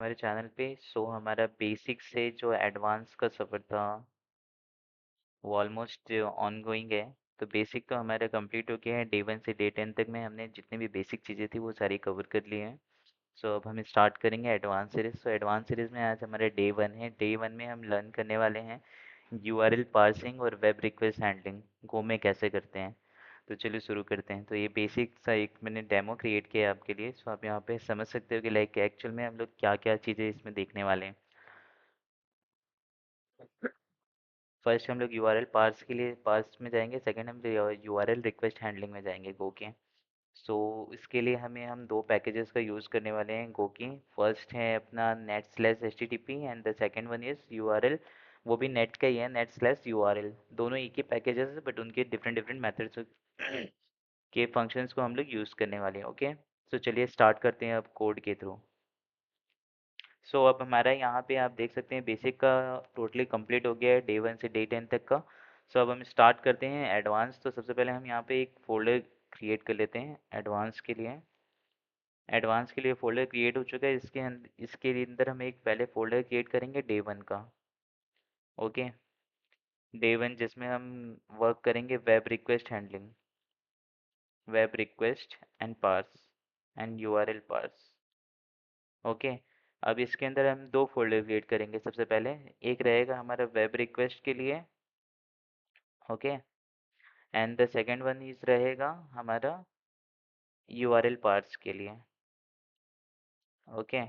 हमारे चैनल पे। हमारा बेसिक से जो एडवांस का सफ़र था वो ऑलमोस्ट ऑन गोइंग है। तो बेसिक तो हमारा कंप्लीट हो गया है। डे 1 से डे 10 तक में हमने जितनी भी बेसिक चीज़ें थी वो सारी कवर कर ली हैं। अब हम स्टार्ट करेंगे एडवांस सीरीज। एडवांस सीरीज में आज हमारे डे 1 है। डे 1 में हम लर्न करने वाले हैं यूआरएल पार्सिंग और वेब रिक्वेस्ट हैंडलिंग गो में कैसे करते हैं। तो चलिए शुरू करते हैं। तो ये बेसिक सा एक मैंने डेमो क्रिएट किया है आपके लिए। आप यहाँ पे समझ सकते हो कि लाइक एक्चुअल में हम लोग क्या क्या चीज़ें इसमें देखने वाले हैं। फर्स्ट हम लोग यूआरएल पार्स के लिए पार्स में जाएंगे। सेकंड हम यूआरएल रिक्वेस्ट हैंडलिंग में जाएंगे गो के। इसके लिए हम दो पैकेजेस का यूज़ करने वाले हैं गो की। फर्स्ट है अपना net slash H T T P and the second one is URL. वो भी नेट का ही है, नेट स्लैश यूआरएल। दोनों एक ही पैकेजेस है बट उनके डिफरेंट डिफरेंट मेथड्स के फंक्शंस को हम लोग यूज़ करने वाले हैं। ओके, चलिए स्टार्ट करते हैं अब कोड के थ्रू। अब हमारा यहाँ पे आप देख सकते हैं बेसिक का टोटली कंप्लीट हो गया है डे 1 से डे 10 तक का। अब हम स्टार्ट करते हैं एडवांस। सबसे पहले हम यहाँ पे एक फोल्डर क्रिएट कर लेते हैं एडवांस के लिए। एडवांस के लिए फोल्डर क्रिएट हो चुका है। इसके अंदर हम एक पहले फोल्डर क्रिएट करेंगे डे 1 का। ओके, डे 1 जिसमें हम वर्क करेंगे web request handling, web request and parse and URL parse. Okay, अब इसके अंदर हम दो फोल्डर क्रिएट करेंगे। सबसे पहले एक रहेगा हमारा वेब रिक्वेस्ट के लिए। Okay, and the second one is रहेगा हमारा यूआरएल पार्ट्स के लिए। ओके,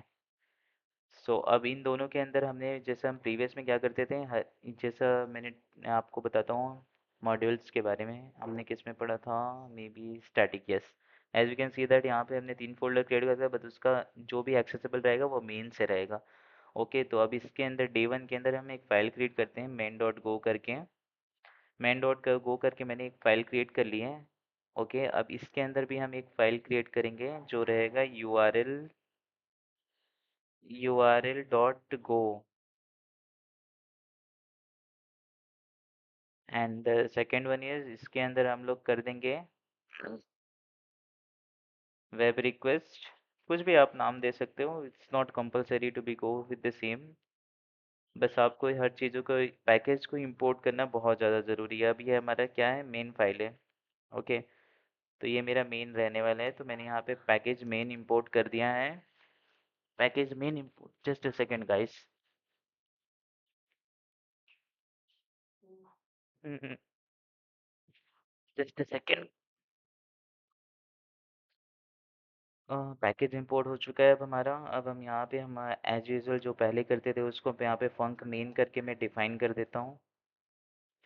अब इन दोनों के अंदर हमने जैसे हम प्रीवियस में क्या करते थे जैसा मैं आपको बताता हूँ मॉड्यूल्स के बारे में। हमने किस में पढ़ा था, may be static. Yes, as you can see that यहाँ पे हमने तीन फोल्डर क्रिएट किया था बट उसका जो भी एक्सेसिबल रहेगा वो मेन से रहेगा। ओके, तो अब इसके अंदर डे 1 के अंदर हम एक फ़ाइल क्रिएट करते हैं मेन डॉट गो करके। मेन डॉट गो करके मैंने एक फ़ाइल क्रिएट कर ली है। ओके, अब इसके अंदर भी हम एक फ़ाइल क्रिएट करेंगे जो रहेगा URL dot go and the second one is इसके अंदर हम लोग कर देंगे वेब रिक्वेस्ट। कुछ भी आप नाम दे सकते हो, it's not compulsory to be go with the same. बस आपको हर चीज़ों को पैकेज को इंपोर्ट करना बहुत ज़्यादा ज़रूरी है। अब ये हमारा क्या है, मेन फाइल है। ओके, तो ये मेरा मेन रहने वाला है। तो मैंने यहाँ पे पैकेज मेन इंपोर्ट कर दिया है। Package main import, just a second guys. Just a second. Package import हो चुका है अब हमारा। अब हम यहाँ पे हम एज यूजुअल जो पहले करते थे उसको यहाँ पे फंक मेन करके मैं डिफाइन कर देता हूँ।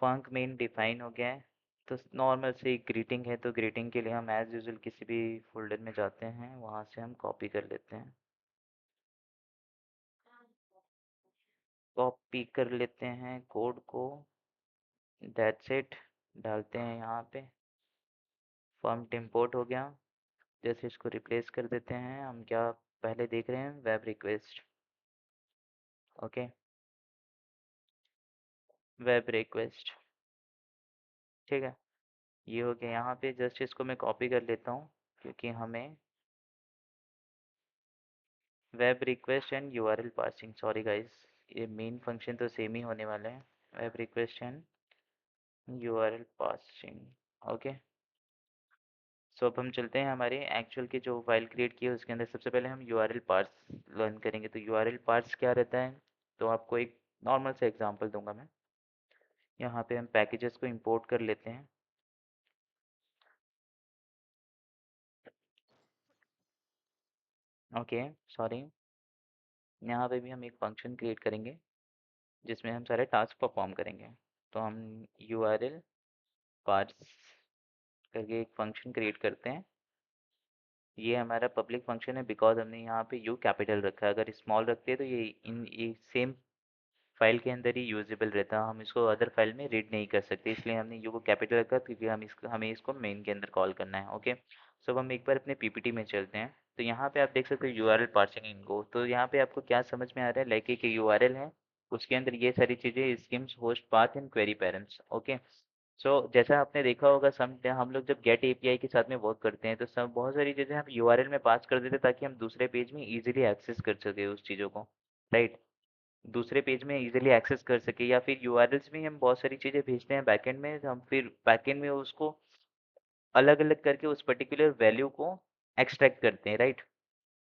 फंक मेन डिफाइन हो गया है। तो नॉर्मल से ग्रीटिंग है तो ग्रीटिंग के लिए हम एज यूजुअल किसी भी फोल्डर में जाते हैं, वहाँ से हम कॉपी कर लेते हैं। कॉपी कर लेते हैं कोड को। दैट्स इट, डालते हैं यहाँ पे। फंक्ट इंपोर्ट हो गया। जैसे इसको रिप्लेस कर देते हैं हम, क्या पहले देख रहे हैं web request. Okay, web request, ठीक है। ये हो गया। यहाँ पे जस्ट इसको मैं कॉपी कर लेता हूँ क्योंकि हमें web request and URL parsing, sorry guys, ये मेन फंक्शन तो सेम ही होने वाला है। Web request and URL parsing. Okay, अब हम चलते हैं हमारे एक्चुअल की जो फाइल क्रिएट की है उसके अंदर। सबसे पहले हम यूआरएल पार्स लर्न करेंगे। तो यूआरएल पार्स क्या रहता है, तो आपको एक नॉर्मल से एग्जांपल दूंगा मैं। यहाँ पे हम पैकेजेस को इंपोर्ट कर लेते हैं। ओके, सॉरी, यहाँ पे भी हम एक फंक्शन क्रिएट करेंगे जिसमें हम सारे टास्क परफॉर्म करेंगे। तो हम यू आर एल पार्स करके एक फंक्शन क्रिएट करते हैं। ये हमारा पब्लिक फंक्शन है बिकॉज हमने यहाँ पे यू कैपिटल रखा है। अगर स्मॉल रखते हैं तो ये सेम फाइल के अंदर ही यूजेबल रहता है, हम इसको अदर फाइल में रीड नहीं कर सकते। इसलिए हमने यू को कैपिटल रखा क्योंकि हमें इसको मेन के अंदर कॉल करना है। ओके, अब हम एक बार अपने पीपीटी में चलते हैं। तो यहाँ पे आप देख सकते हो यू आर एल पार्सिंग इनको। तो यहाँ पे आपको क्या समझ में आ रहा है, लाइक एक यू आर एल है, उसके अंदर ये सारी चीज़ें schemes host path and query parents. Okay, so जैसा आपने देखा होगा सम हम लोग जब गेट एपीआई के साथ में वर्क करते हैं तो सब बहुत सारी चीज़ें हम यूआरएल में पास कर देते हैं ताकि हम दूसरे पेज में इजीली एक्सेस कर सके उस चीज़ों को, राइट। दूसरे पेज में इजीली एक्सेस कर सके, या फिर यूआरएल्स में हम बहुत सारी चीज़ें भेजते हैं बैकएंड में, तो हम फिर बैकएंड में उसको अलग अलग करके उस पर्टिकुलर वैल्यू को एक्सट्रैक्ट करते हैं, राइट।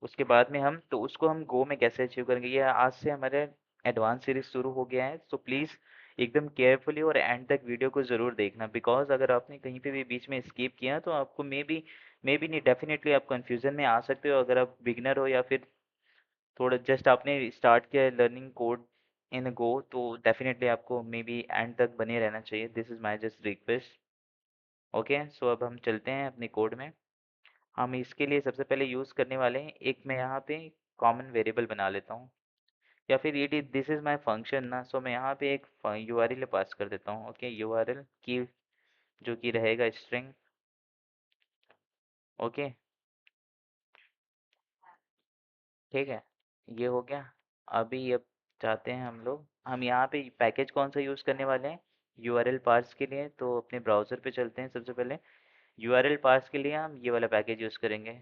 उसके बाद में हम तो उसको हम गो में कैसे अचीव करेंगे, ये आज से हमारे एडवांस सीरीज शुरू हो गया है। तो प्लीज़ एकदम केयरफुली और एंड तक वीडियो को ज़रूर देखना, बिकॉज अगर आपने कहीं पे भी बीच में स्किप किया तो आपको मे बी नहीं, डेफिनेटली आप कंफ्यूजन में आ सकते हो अगर आप बिगनर हो, या फिर थोड़ा जस्ट आपने स्टार्ट किया है लर्निंग कोड इन गो, तो डेफिनेटली आपको मे बी एंड तक बने रहना चाहिए। This is my just request. Okay, so अब हम चलते हैं अपने कोड में। हम इसके लिए सबसे पहले यूज़ करने वाले हैं, एक मैं यहाँ पे कॉमन वेरिएबल बना लेता हूँ, या फिर ये दिस इज़ माय फंक्शन ना, सो मैं यहाँ पे एक यूआरएल पास कर देता हूँ। ओके, यूआरएल की जो कि रहेगा स्ट्रिंग। ओके, ठीक है, ये हो गया। अभी अब चाहते हैं हम यहाँ पे पैकेज कौन सा यूज़ करने वाले हैं यूआरएल पार्स के लिए, तो अपने ब्राउज़र पे चलते हैं। सबसे पहले यूआरएल पार्स के लिए हम ये वाला पैकेज यूज़ करेंगे,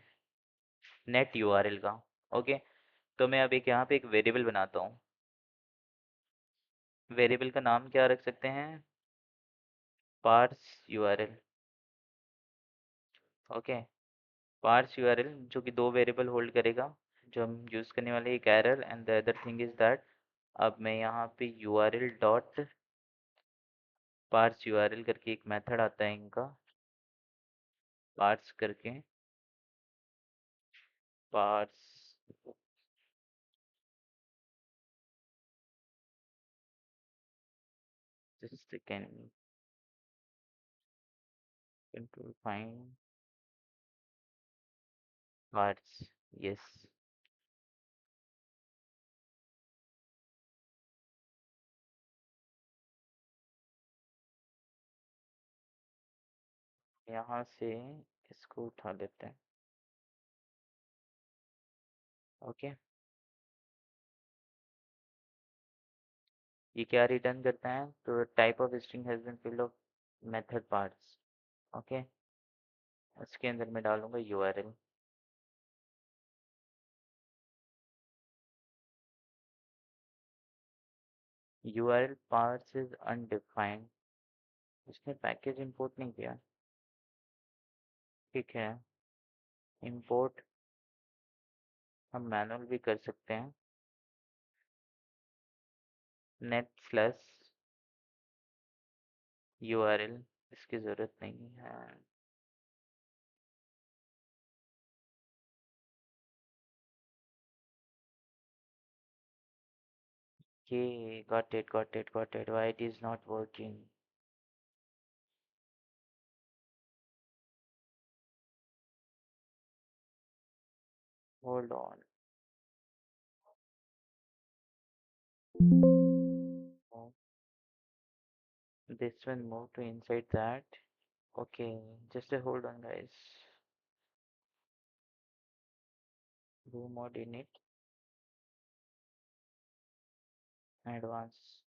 नेट यूआरएल का। ओके, तो मैं अब एक यहाँ पे एक वेरिएबल बनाता हूँ। वेरिएबल का नाम क्या रख सकते हैं, parse URL. Okay, parse URL जो कि दो वेरिएबल होल्ड करेगा, जो हम यूज़ करने वाले हैं, एक error and the other thing is that. अब मैं यहाँ पे यूआरएल डॉट पार्स यूआरएल करके एक मेथड आता है इनका, पार्स करके, parse, just second, control find parse, yes. यहाँ से इसको उठा लेते हैं। ओके, ये क्या रिटर्न करता है, तो type of string has been filled of method parts. Okay, इसके अंदर मैं डालूंगा URL. URL parts is undefined, इसने पैकेज इंपोर्ट नहीं किया। ठीक है, इंपोर्ट हम मैनुअल भी कर सकते हैं, नेट स्लैश यूआरएल, इसकी ज़रूरत नहीं है। Okay, got it. Why it is not working? Hold on. Oh, this one move to inside that. Okay, just a hold on, guys. Do mod init, advanced.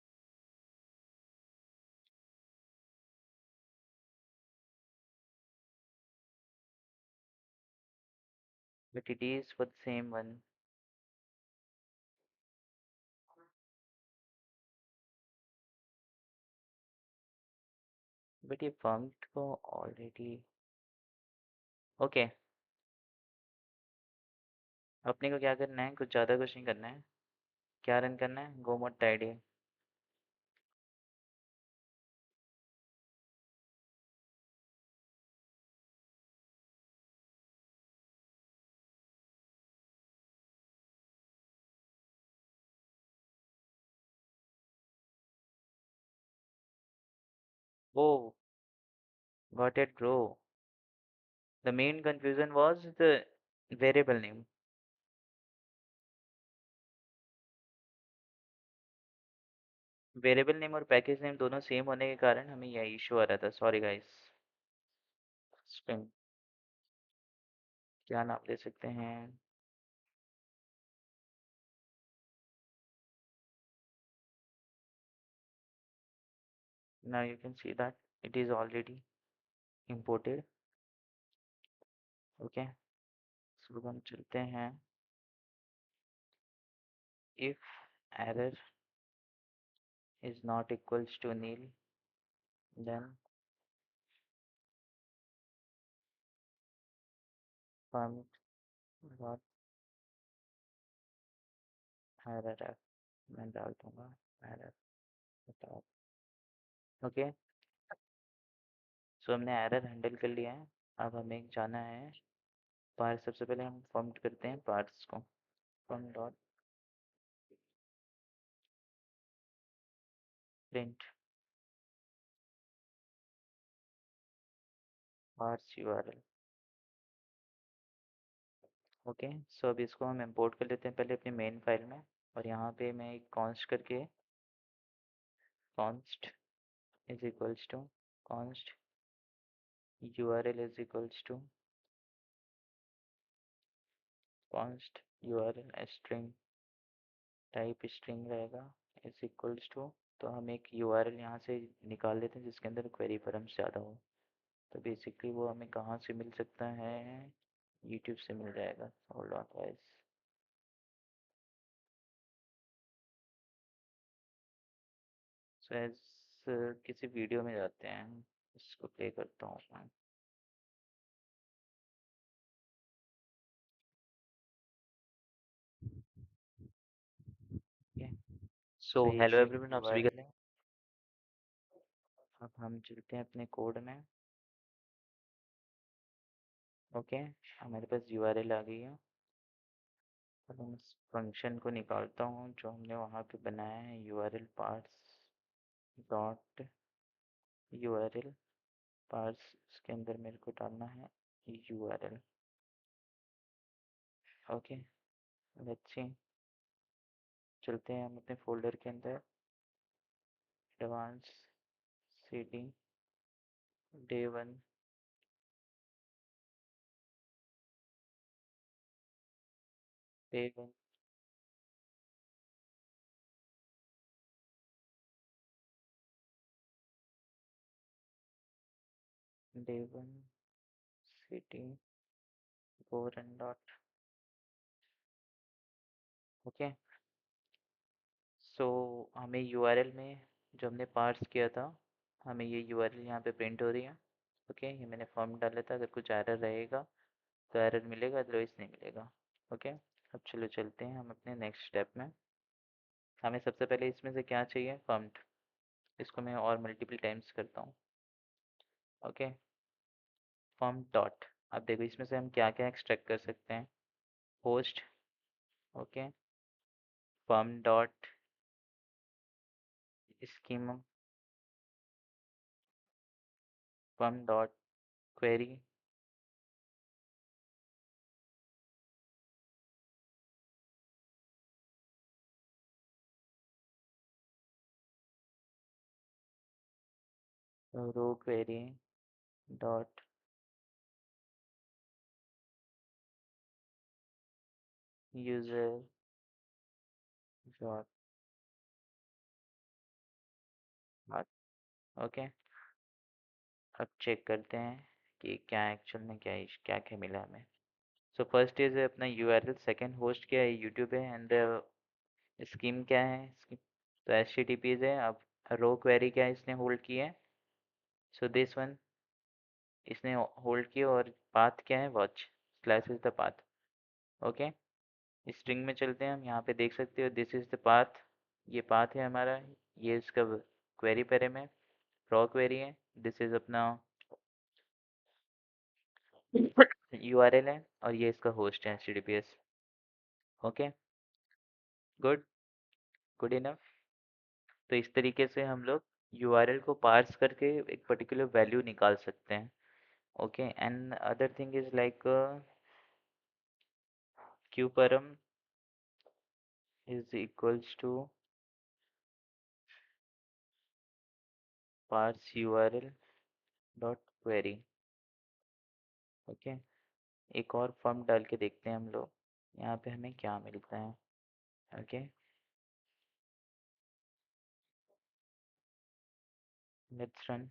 But it is for the same one. But ये funct को already. Okay, अपने को क्या करना है, कुछ ज़्यादा कुछ नहीं करना है। क्या रन करना है, go mod tidy। Oh, got it, bro. The main confusion was the variable name. Variable name और पैकेज नेम दोनों सेम होने के कारण हमें यह इशू आ रहा था। Sorry guys. स्ट्रिंग क्या नाम दे सकते हैं, now you can see that it is already imported. Okay, so हम चलते हैं, if error is not equals to nil, then pump dot error f, मैं डाल दूंगा error बता। ओके, सो हमने एरर हैंडल कर लिया है। अब हमें जाना है पार्स। सबसे पहले हम फॉर्मेट करते हैं पार्ट्स को, form dot print parse URL. Okay, so अब इसको हम इंपोर्ट कर लेते हैं पहले अपनी मेन फाइल में, और यहाँ पे मैं एक कॉन्स्ट करके, const is equals to const URL is equals to const URL string, type string रहेगा, इज इक्वल्स टू, तो हम एक यूआरएल यहाँ से निकाल लेते हैं जिसके अंदर क्वेरी फॉर्म ज़्यादा हो। तो बेसिकली वो हमें कहाँ से मिल सकता है, यूट्यूब से मिल जाएगा। Hold on guys, so as किसी वीडियो में जाते हैं, इसको प्ले करता हूँ मैं। सो सो ये हेलो जो एवरीवन, आप सभी का यूआरएल है, अब हम चलते हैं अपने कोड में। ओके, हमारे पास यूआरएल आ गई है। अब हम इस फंक्शन को निकालता हूँ जो हमने वहाँ पे बनाया है, URL parse dot URL parse, इसके अंदर मेरे को डालना है यूआरएल। ओके, लेट्स सी, चलते हैं हम अपने फोल्डर के अंदर, advance cd day one, day one, day one cd go run dot। Okay, so हमें यूआरएल में जो हमने पार्स किया था, हमें ये यूआरएल यहाँ पे प्रिंट हो रही है। ओके, ये मैंने फॉर्म डाला था, अगर कुछ एरर रहेगा तो एरर मिलेगा, अदरवाइज नहीं मिलेगा। ओके, अब चलो चलते हैं हम अपने नेक्स्ट स्टेप में। हमें सबसे पहले इसमें से क्या चाहिए, फॉर्म्ड, इसको मैं और मल्टीपल टाइम्स करता हूँ। ओके, फॉर्म डॉट, अब देखो इसमें से हम क्या क्या एक्सट्रैक्ट कर सकते हैं, host, okay, form dot schema, form dot query, raw query dot user dot, okay, अब चेक करते हैं कि क्या एक्चुअल में क्या क्या मिला हमें। सो फर्स्ट इज अपना यूआरएल, सेकंड होस्ट क्या है, यूट्यूब है, एंड स्कीम क्या है, स्कीम तो एच टी टी पीज है। अब रो क्वेरी क्या है, इसने होल्ड की है, सो दिस वन इसने होल्ड की, और पाथ क्या है, watch slash is the path. Okay, string में चलते हैं हम, यहाँ पे देख सकते हो दिस इज द पाथ, ये पाथ है हमारा, ये इसका क्वेरी पेरे में रॉ क्वेरी है, दिस इज अपना यूआरएल है, और ये इसका होस्ट है HTTPS. Okay, good, good enough. तो इस तरीके से हम लोग यूआरएल को पार्स करके एक पर्टिकुलर वैल्यू निकाल सकते हैं। Okay, and other thing is like qparam is equals to parse URL dot query. Okay, एक और फॉर्म डाल के देखते हैं हम लोग, यहाँ पे हमें क्या मिलता है। Okay, let's run.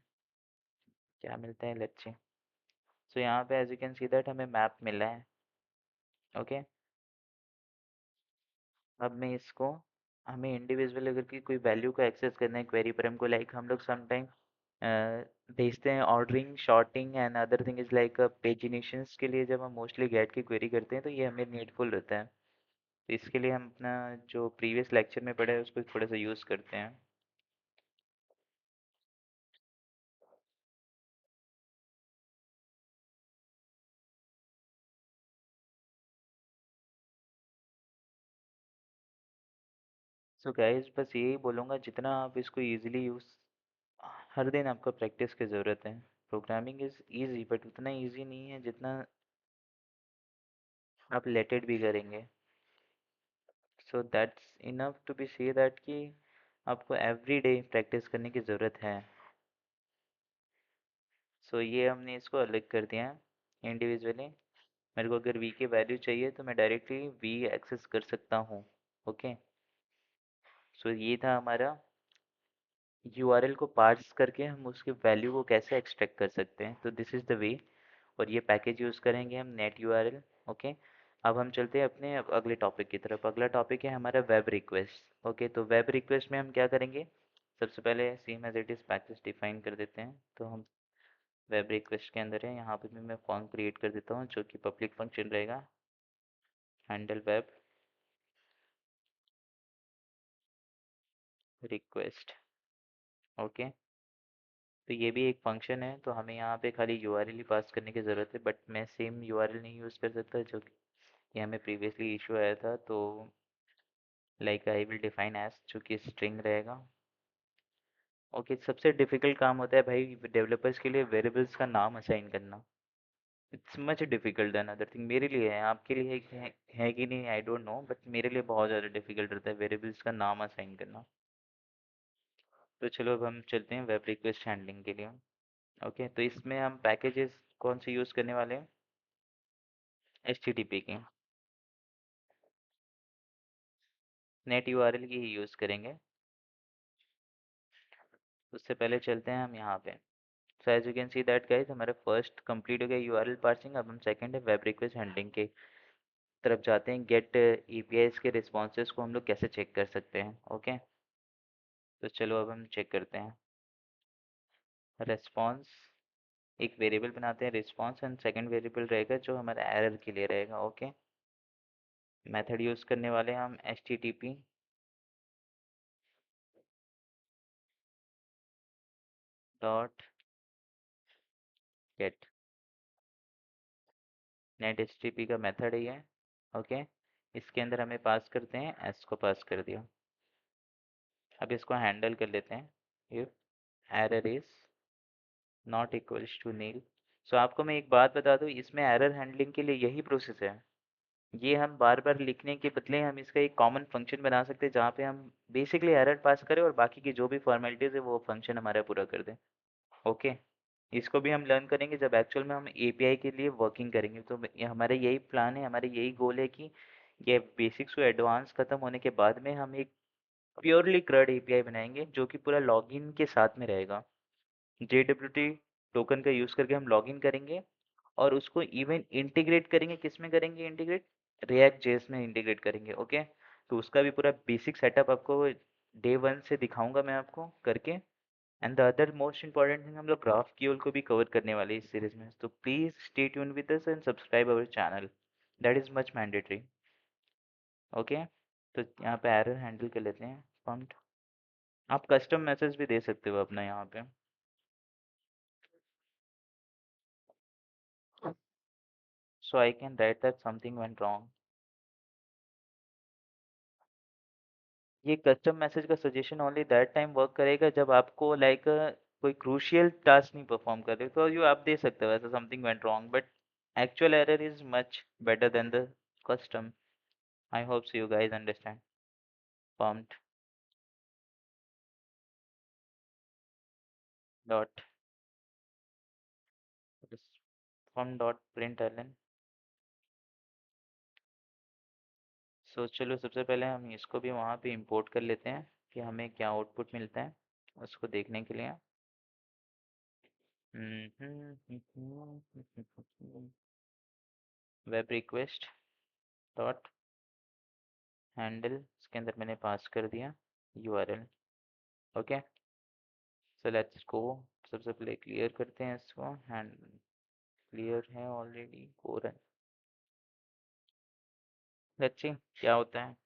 क्या मिलता है, लेट्स सी। सो यहाँ पे as you can see that हमें मैप मिला है। ओके, अब मैं इसको, हमें इंडिविजुअल अगर की कोई वैल्यू को एक्सेस करना है क्वेरी पर हमको, लाइक हम लोग समटाइम भेजते हैं ordering, sorting and other thing is like paginations के लिए, जब हम मोस्टली गेट की क्वेरी करते हैं तो ये हमें नीडफुल रहता है। तो इसके लिए हम अपना जो प्रीवियस लेक्चर में पढ़ा है उसको थोड़ा सा यूज़ करते हैं। सो गाइस बस यही बोलूँगा, जितना आप इसको इजीली यूज़, हर दिन आपको प्रैक्टिस की ज़रूरत है। प्रोग्रामिंग इज़ इजी बट उतना इजी नहीं है जितना आप लेटेड भी करेंगे। So that's enough to be say that कि आपको एवरी डे प्रैक्टिस करने की ज़रूरत है। सो ये हमने इसको अलग कर दिया है इंडिविजुअली। मेरे को अगर वी की वैल्यू चाहिए तो मैं डायरेक्टली वी एक्सेस कर सकता हूँ। ओके, सो ये था हमारा यूआरएल को पार्स करके हम उसके वैल्यू को कैसे एक्सट्रैक्ट कर सकते हैं, तो दिस इज़ द वे। और ये पैकेज यूज़ करेंगे हम नेट यूआरएल। ओके, अब हम चलते हैं अपने अगले टॉपिक की तरफ। अगला टॉपिक है हमारा वेब रिक्वेस्ट। ओके, तो वेब रिक्वेस्ट में हम क्या करेंगे, सबसे पहले same as it is package define कर देते हैं। तो हम वेब रिक्वेस्ट के अंदर है, यहाँ पे भी मैं फॉर्म क्रिएट कर देता हूँ जो कि पब्लिक फंक्शन रहेगा, हैंडल वेब रिक्वेस्ट। ओके, तो ये भी एक फंक्शन है, तो हमें यहाँ पे खाली यूआरएल ही पास करने की ज़रूरत है, बट मैं सेम यूआरएल नहीं यूज़ कर सकता जो कि ये हमें प्रीवियसली इशू आया था। तो like I will define as, जो कि स्ट्रिंग रहेगा। ओके, सबसे डिफिकल्ट काम होता है भाई डेवलपर्स के लिए वेरिएबल्स का नाम असाइन करना। It's much difficult than other thing. मेरे लिए है, आपके लिए है कि नहीं आई डोंट नो, बट मेरे लिए बहुत ज़्यादा डिफिकल्ट रहता है वेरिएबल्स का नाम असाइन करना। तो चलो अब हम चलते हैं वेब रिक्वेस्ट हैंडलिंग के लिए। ओके, तो इसमें हम पैकेजेस कौन से यूज़ करने वाले हैं, HTTP की, नेट यूआरएल की ही यूज़ करेंगे। उससे पहले चलते हैं हम यहाँ पे। So as you can see that guys हमारा फर्स्ट कंप्लीट हो गया यूआरएल पार्सिंग। अब हम सेकंड है वेब रिक्वेस्ट हैंडलिंग के तरफ जाते हैं। गेट एपीआईज के रिस्पॉन्सेज को हम लोग कैसे चेक कर सकते हैं। ओके, तो चलो अब हम चेक करते हैं। रेस्पॉन्स, एक वेरिएबल बनाते हैं रिस्पॉन्स, एंड सेकंड वेरिएबल रहेगा जो हमारा एरर के लिए रहेगा। ओके, मेथड यूज़ करने वाले हैं हम HTTP dot gate, net HTTP का मेथड है ये। ओके, इसके अंदर हमें पास करते हैं, एस को पास कर दिया। अब इसको हैंडल कर लेते हैं। If error is not equals to nil. So आपको मैं एक बात बता दूं, इसमें एरर हैंडलिंग के लिए यही प्रोसेस है। ये हम बार बार लिखने के बदले हम इसका एक कॉमन फंक्शन बना सकते हैं जहाँ पे हम बेसिकली एरर पास करें और बाकी की जो भी फॉर्मेलिटीज़ है वो फंक्शन हमारा पूरा कर दें। ओके, इसको भी हम लर्न करेंगे जब एक्चुअल में हम एपीआई के लिए वर्किंग करेंगे। तो ये हमारा यही प्लान है, हमारा यही गोल है कि ये बेसिक्स टू एडवांस खत्म होने के बाद में हम एक प्योरली क्रड एपीआई बनाएंगे जो कि पूरा लॉगिन के साथ में रहेगा। JWT टोकन का यूज़ करके हम लॉगिन करेंगे और उसको इवन इंटीग्रेट करेंगे। किस में करेंगे इंटीग्रेट, रिएक्ट जेएस में इंटीग्रेट करेंगे। ओके, तो उसका भी पूरा बेसिक सेटअप आपको डे वन से दिखाऊंगा मैं आपको करके। And the other most important thing, हम लोग ग्राफ क्यूएल को भी कवर करने वाले हैं इस सीरीज में। तो please stay tune with us and subscribe our channel, that is much mandatory. Okay, तो यहाँ पे एरर हैंडल कर लेते हैं पंक्ट। आप कस्टम मैसेज भी दे सकते हो अपना यहाँ पे। So I can write that something went wrong. ये कस्टम मैसेज का suggestion only that time work करेगा जब आपको लाइक कोई क्रूशियल टास्क नहीं परफॉर्म कर रहे तो ये आप दे सकते हो ऐसा something went wrong, but actual error is much better than the custom. I hope so you guys understand. Pumped dot from dot print एलन। सो चलो सबसे पहले हम इसको भी वहाँ पे इंपोर्ट कर लेते हैं कि हमें क्या आउटपुट मिलता है उसको देखने के लिए। वेब रिक्वेस्ट डॉट हैंडल, इसके अंदर मैंने पास कर दिया URL. Okay, so let's go. सबसे पहले क्लियर करते हैं इसको, हैंड क्लियर है already, go run. Let's see क्या होता है।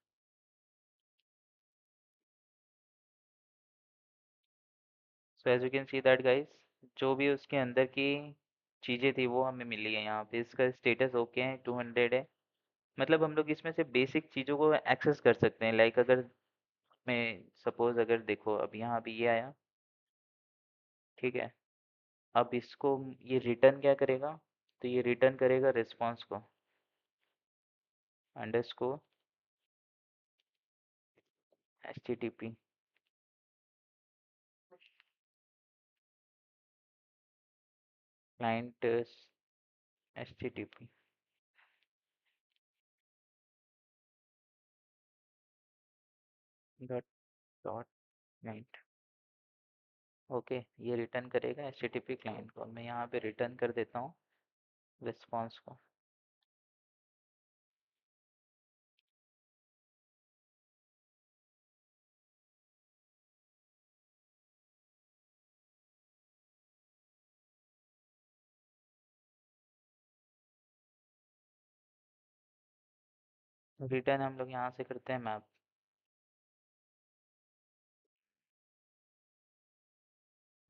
So as you can see that guys, जो भी उसके अंदर की चीज़ें थी वो हमें मिली है। यहाँ पे इसका स्टेटस ओके है, 200 है। मतलब हम लोग इसमें से बेसिक चीज़ों को एक्सेस कर सकते हैं। लाइक अगर मैं सपोज अगर देखो अब यहाँ भी ये आया, ठीक है। अब इसको ये रिटर्न क्या करेगा, तो ये रिटर्न करेगा रिस्पॉन्स को, underscore HTTP client HTTP dot dot client. Okay, ये रिटर्न करेगा HTTP क्लाइंट को। मैं यहाँ पे रिटर्न कर देता हूँ रिस्पॉन्स को। रिटर्न हम लोग यहाँ से करते हैं मैप।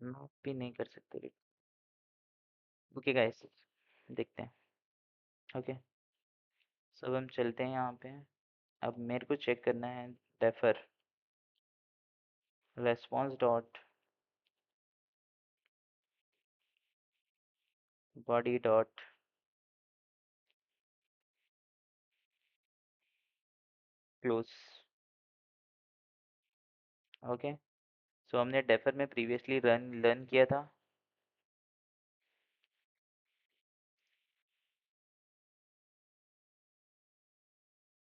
मैप भी नहीं कर सकते। ओके गाइस, देखते हैं। ओके, सब हम चलते हैं यहाँ पे। अब मेरे को चेक करना है defer response dot body dot close. Okay, so हमने डेफर में प्रीवियसली रन लर्न किया था।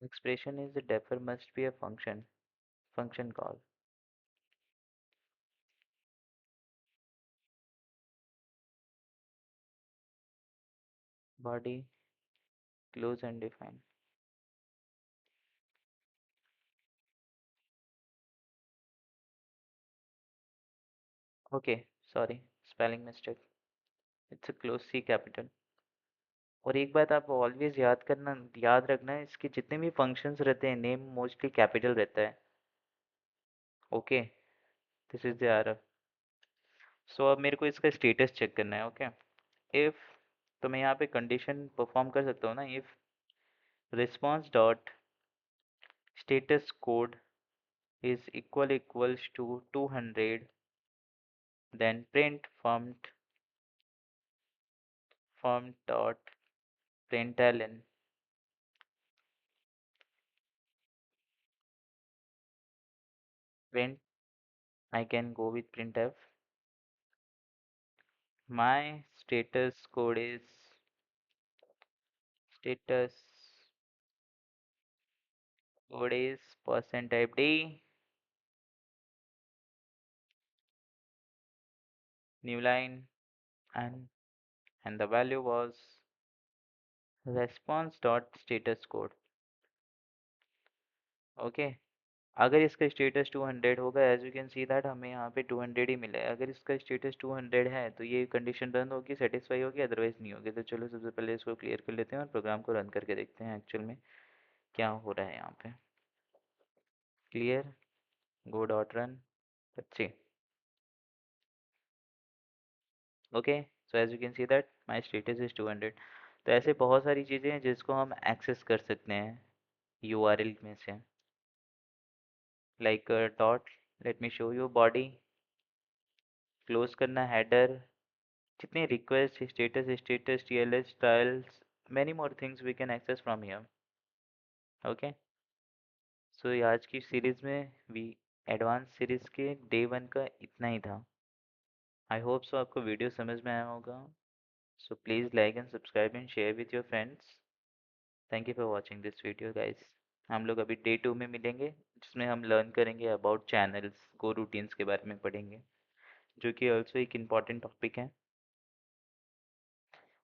Expression is defer must be a function call. Body close and define. Okay, sorry, spelling mistake. It's a close C capital. और एक बात आप always याद रखना है, इसके जितने भी फंक्शंस रहते हैं नेम मोस्टली कैपिटल रहता है। Okay, this is the R. So अब मेरे को इसका स्टेटस चेक करना है। ओके, इफ, तो मैं यहाँ पे कंडीशन परफॉर्म कर सकता हूँ ना, if response dot status code is equals to 200, then print form dot println print, I can go with printf, my status code is percent type d, new line, and the value was response dot status code। Okay, अगर इसका status 200 होगा, as you can see that हमें यहाँ पे 200 ही मिला है। अगर इसका स्टेटस 200 है तो ये कंडीशन रन होगी, सेटिस्फाई होगी, अदरवाइज नहीं होगी। तो चलो सबसे पहले इसको क्लियर कर लेते हैं और प्रोग्राम को रन करके देखते हैं एक्चुअल में क्या हो रहा है यहाँ पे। क्लियर, गो डॉट रन, अच्छी। Okay, so as you can see that my status is 200। तो ऐसे बहुत सारी चीज़ें हैं जिसको हम एक्सेस कर सकते हैं यूआरएल में से। Like dot, let me show you body, close करना हेडर, जितने request status TLS styles, many more things we can access from here। Okay, so आज की सीरीज में वी एडवांस सीरीज के डे वन का इतना ही था। आई होप सो आपको वीडियो समझ में आया होगा। So please like and subscribe and share with your friends. Thank you for watching this video guys. हम लोग अभी डे टू में मिलेंगे, जिसमें हम लर्न करेंगे अबाउट चैनल्स, गो रूटीन्स के बारे में पढ़ेंगे, जो कि ऑल्सो एक इम्पॉर्टेंट टॉपिक है।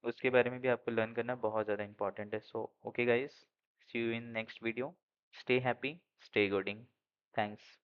उसके बारे में भी आपको लर्न करना बहुत ज़्यादा इंपॉर्टेंट है। So okay guys, see you in next video. Stay happy, stay gooding. Thanks.